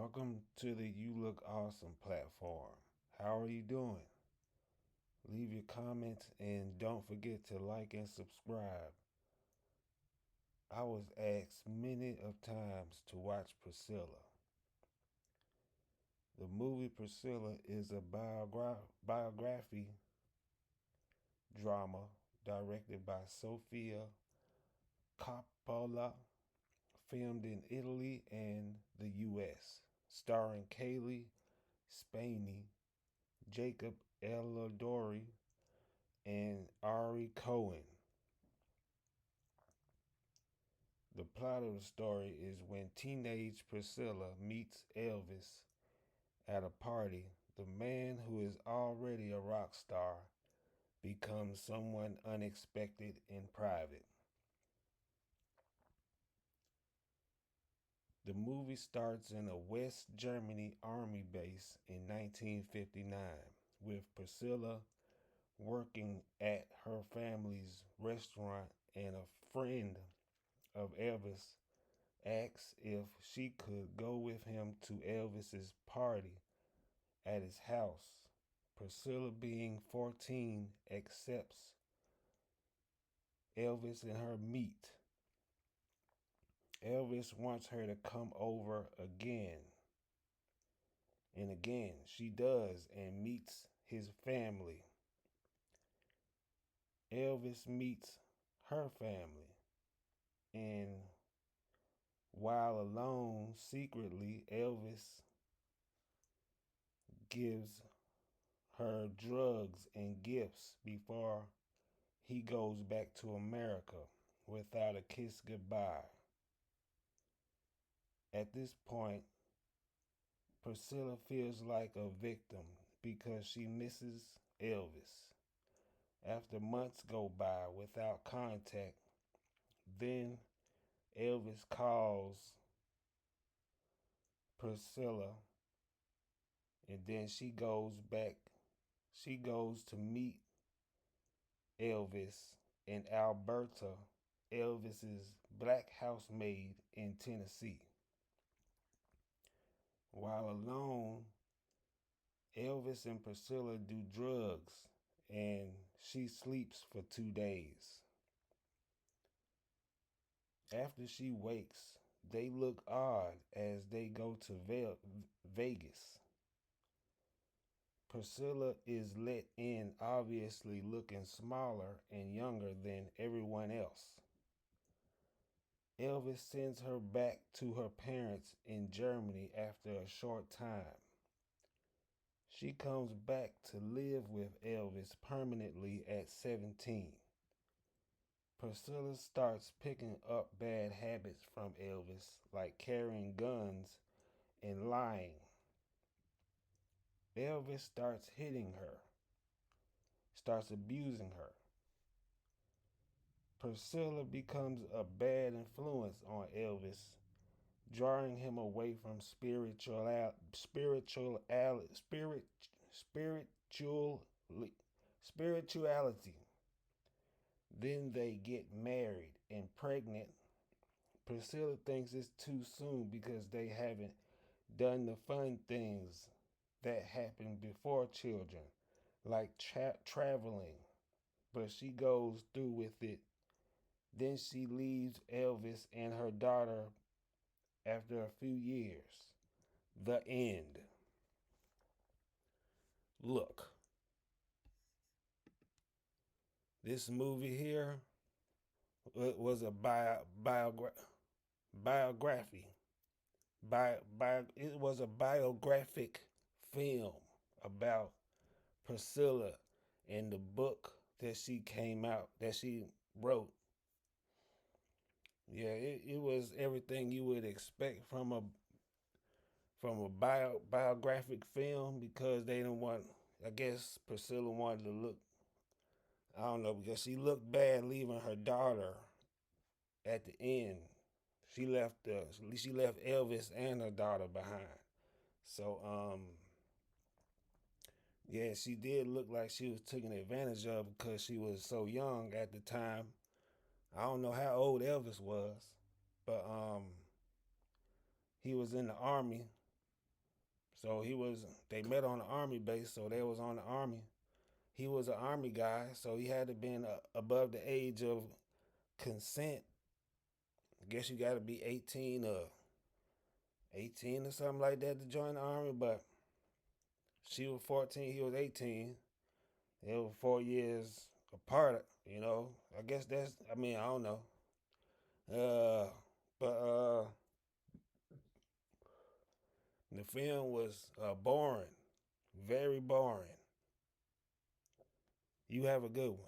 Welcome to the You Look Awesome platform. How are you doing? Leave your comments and don't forget to like and subscribe. I was asked many of times to watch Priscilla. The movie Priscilla is a biography drama directed by Sofia Coppola, filmed in Italy and the U.S., starring Kaylee Spaney, Jacob Elordi, and Ari Cohen. The plot of the story is when teenage Priscilla meets Elvis at a party, the man who is already a rock star becomes someone unexpected in private. The movie starts in a West Germany army base in 1959, with Priscilla working at her family's restaurant, and a friend of Elvis asks if she could go with him to Elvis's party at his house. Priscilla, being 14, accepts. Elvis and her meet. Elvis wants her to come over again. And again, she does and meets his family. Elvis meets her family. And while alone, secretly, Elvis gives her drugs and gifts before he goes back to America without a kiss goodbye. At this point, Priscilla feels like a victim because she misses Elvis. After months go by without contact, then Elvis calls Priscilla, and then she goes back. She goes to meet Elvis in Alberta, Elvis's black housemaid in Tennessee. While alone, Elvis and Priscilla do drugs and she sleeps for 2 days. After she wakes, they look odd as they go to Vegas. Priscilla is let in, obviously looking smaller and younger than everyone else. Elvis sends her back to her parents in Germany after a short time. She comes back to live with Elvis permanently at 17. Priscilla starts picking up bad habits from Elvis, like carrying guns and lying. Elvis starts hitting her, starts abusing her. Priscilla becomes a bad influence on Elvis, drawing him away from spirituality. Then they get married and pregnant. Priscilla thinks it's too soon because they haven't done the fun things that happened before children, like traveling, but she goes through with it. Then she leaves Elvis and her daughter after a few years. The end. Look, this movie here was a biography. It was a biographic film about Priscilla and the book that she wrote. Yeah, it was everything you would expect from a biographic film, because they didn't want, I guess Priscilla wanted to look, I don't know, because she looked bad leaving her daughter at the end. She left Elvis and her daughter behind. So yeah, she did look like she was taken advantage of because she was so young at the time. I don't know how old Elvis was, but he was in the army, So they met on the army base, so they was on the army. He was an army guy, so he had to been above the age of consent. I guess you got to be 18 or something like that to join the army, but she was 14, he was 18. They were 4 years apart, you know. I guess I don't know. But the film was boring, very boring. You have a good one.